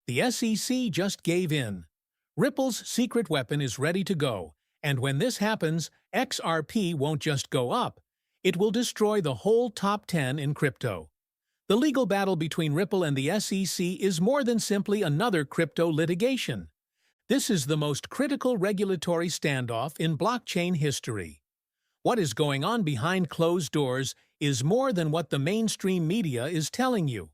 The SEC just gave in. Ripple's secret weapon is ready to go, and when this happens, XRP won't just go up, it will destroy the whole top 10 in crypto. The legal battle between Ripple and the SEC is more than simply another crypto litigation. This is the most critical regulatory standoff in blockchain history. What is going on behind closed doors is more than what the mainstream media is telling you.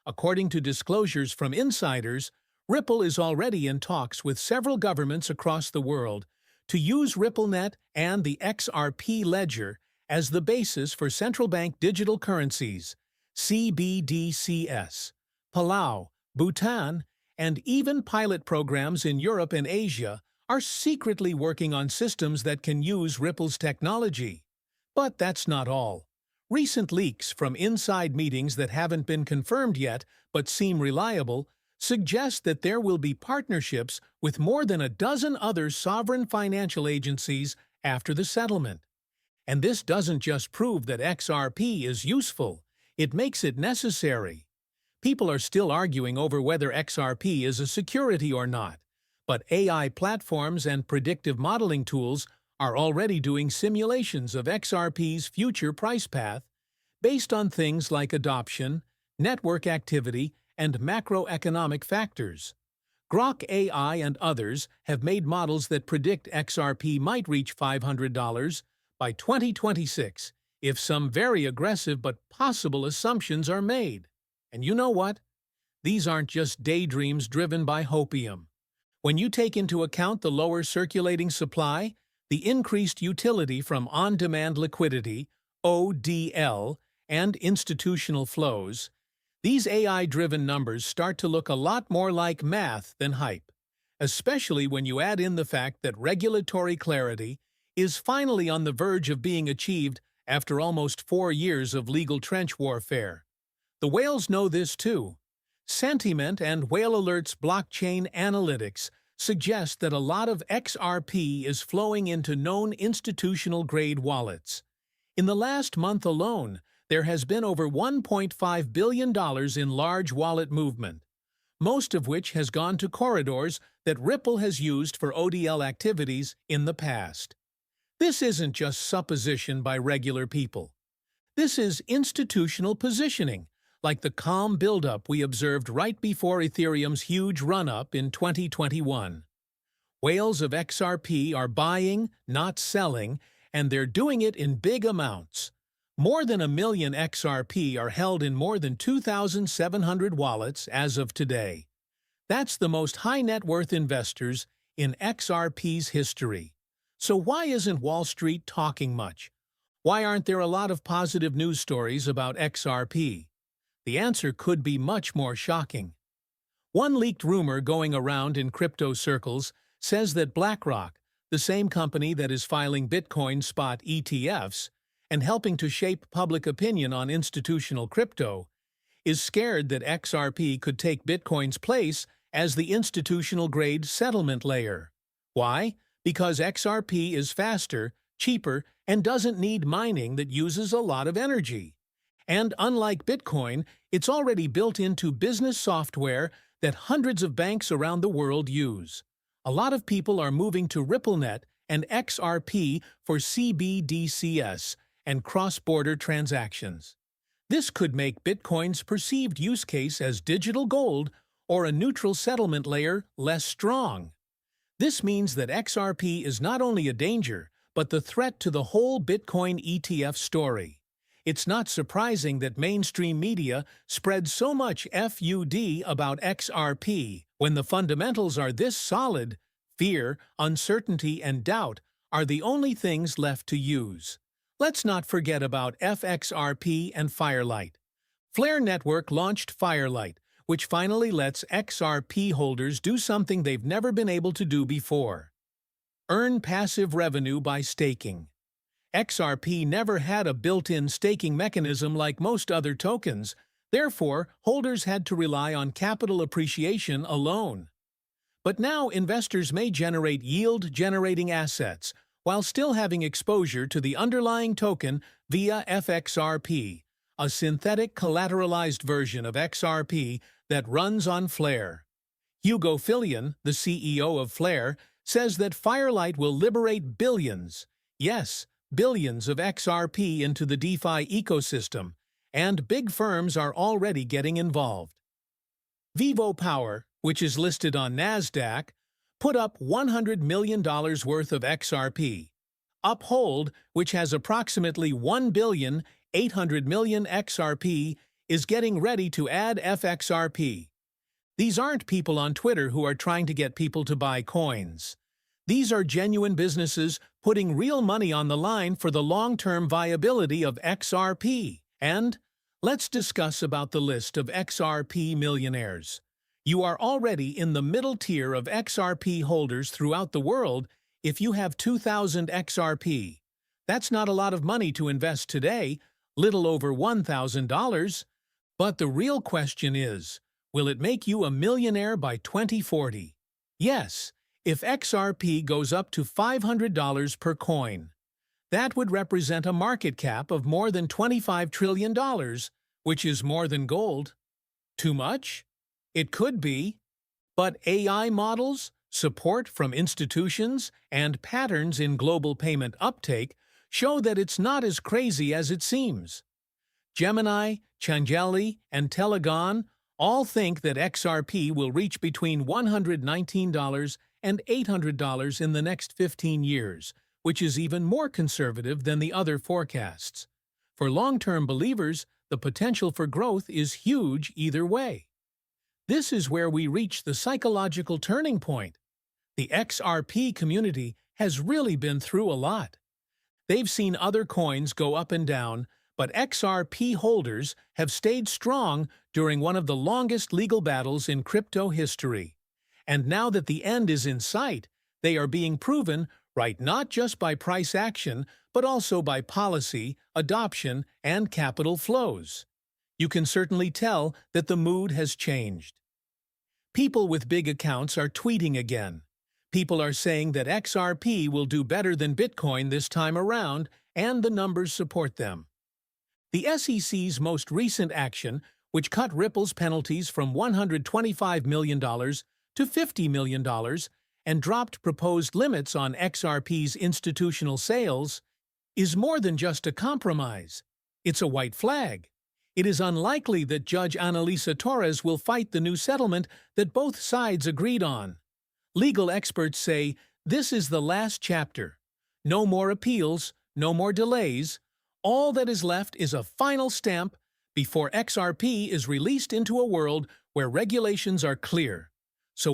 According to disclosures from insiders, Ripple is already in talks with several governments across the world to use RippleNet and the XRP ledger as the basis for central bank digital currencies, CBDCs. Palau, Bhutan, and even pilot programs in Europe and Asia are secretly working on systems that can use Ripple's technology. But that's not all. Recent leaks from inside meetings that haven't been confirmed yet but seem reliable suggest that there will be partnerships with more than a dozen other sovereign financial agencies after the settlement. And this doesn't just prove that XRP is useful, it makes it necessary. People are still arguing over whether XRP is a security or not, but AI platforms and predictive modeling tools are already doing simulations of XRP's future price path based on things like adoption, network activity, and macroeconomic factors. Grok AI and others have made models that predict XRP might reach $500 by 2026 if some very aggressive but possible assumptions are made. And you know what? These aren't just daydreams driven by hopium. When you take into account the lower circulating supply, the increased utility from on-demand liquidity, ODL, and institutional flows, these AI-driven numbers start to look a lot more like math than hype, especially when you add in the fact that regulatory clarity is finally on the verge of being achieved after almost 4 years of legal trench warfare. The whales know this too. Sentiment and Whale Alert's blockchain analytics suggest that a lot of XRP is flowing into known institutional-grade wallets. In the last month alone, there has been over $1.5 billion in large wallet movement, most of which has gone to corridors that Ripple has used for ODL activities in the past. This isn't just supposition by regular people. This is institutional positioning, like the calm buildup we observed right before Ethereum's huge run-up in 2021. Whales of XRP are buying, not selling, and they're doing it in big amounts. More than 1 million XRP are held in more than 2,700 wallets as of today. That's the most high-net-worth investors in XRP's history. So why isn't Wall Street talking much? Why aren't there a lot of positive news stories about XRP? The answer could be much more shocking. One leaked rumor going around in crypto circles says that BlackRock, the same company that is filing Bitcoin spot ETFs and helping to shape public opinion on institutional crypto, is scared that XRP could take Bitcoin's place as the institutional-grade settlement layer. Why? Because XRP is faster, cheaper, and doesn't need mining that uses a lot of energy. And unlike Bitcoin, it's already built into business software that hundreds of banks around the world use. A lot of people are moving to RippleNet and XRP for CBDCs and cross-border transactions. This could make Bitcoin's perceived use case as digital gold or a neutral settlement layer less strong. This means that XRP is not only a danger, but the threat to the whole Bitcoin ETF story. It's not surprising that mainstream media spread so much FUD about XRP when the fundamentals are this solid. Fear, uncertainty, and doubt are the only things left to use. Let's not forget about FXRP and Firelight. Flare Network launched Firelight, which finally lets XRP holders do something they've never been able to do before: earn passive revenue by staking. XRP never had a built-in staking mechanism like most other tokens, therefore holders had to rely on capital appreciation alone. But now investors may generate yield-generating assets while still having exposure to the underlying token via FXRP, a synthetic collateralized version of XRP that runs on Flare. Hugo Fillion, the CEO of Flare, says that Firelight will liberate billions, yes, billions of XRP into the DeFi ecosystem, and big firms are already getting involved. Vivo Power, which is listed on Nasdaq, put up $100 million worth of XRP. Uphold, which has approximately 1,800 million XRP, is getting ready to add FXRP. These aren't people on Twitter who are trying to get people to buy coins. These are genuine businesses putting real money on the line for the long-term viability of XRP. And let's discuss about the list of XRP millionaires. You are already in the middle tier of XRP holders throughout the world if you have 2,000 XRP. That's not a lot of money to invest today, little over $1,000. But the real question is, will it make you a millionaire by 2040? Yes, if XRP goes up to $500 per coin. That would represent a market cap of more than $25 trillion, which is more than gold. Too much? It could be. But AI models, support from institutions, and patterns in global payment uptake show that it's not as crazy as it seems. Gemini, Changeli, and Telegon all think that XRP will reach between $119 and $800 in the next 15 years, which is even more conservative than the other forecasts. For long-term believers, the potential for growth is huge either way. This is where we reach the psychological turning point. The XRP community has really been through a lot. They've seen other coins go up and down, but XRP holders have stayed strong during one of the longest legal battles in crypto history. And now that the end is in sight, they are being proven right not just by price action, but also by policy, adoption, and capital flows. You can certainly tell that the mood has changed. People with big accounts are tweeting again. People are saying that XRP will do better than Bitcoin this time around, and the numbers support them. The SEC's most recent action, which cut Ripple's penalties from $125 million to $50 million and dropped proposed limits on XRP's institutional sales, is more than just a compromise. It's a white flag. It is unlikely that Judge Annalisa Torres will fight the new settlement that both sides agreed on. Legal experts say this is the last chapter. No more appeals, no more delays. All that is left is a final stamp before XRP is released into a world where regulations are clear,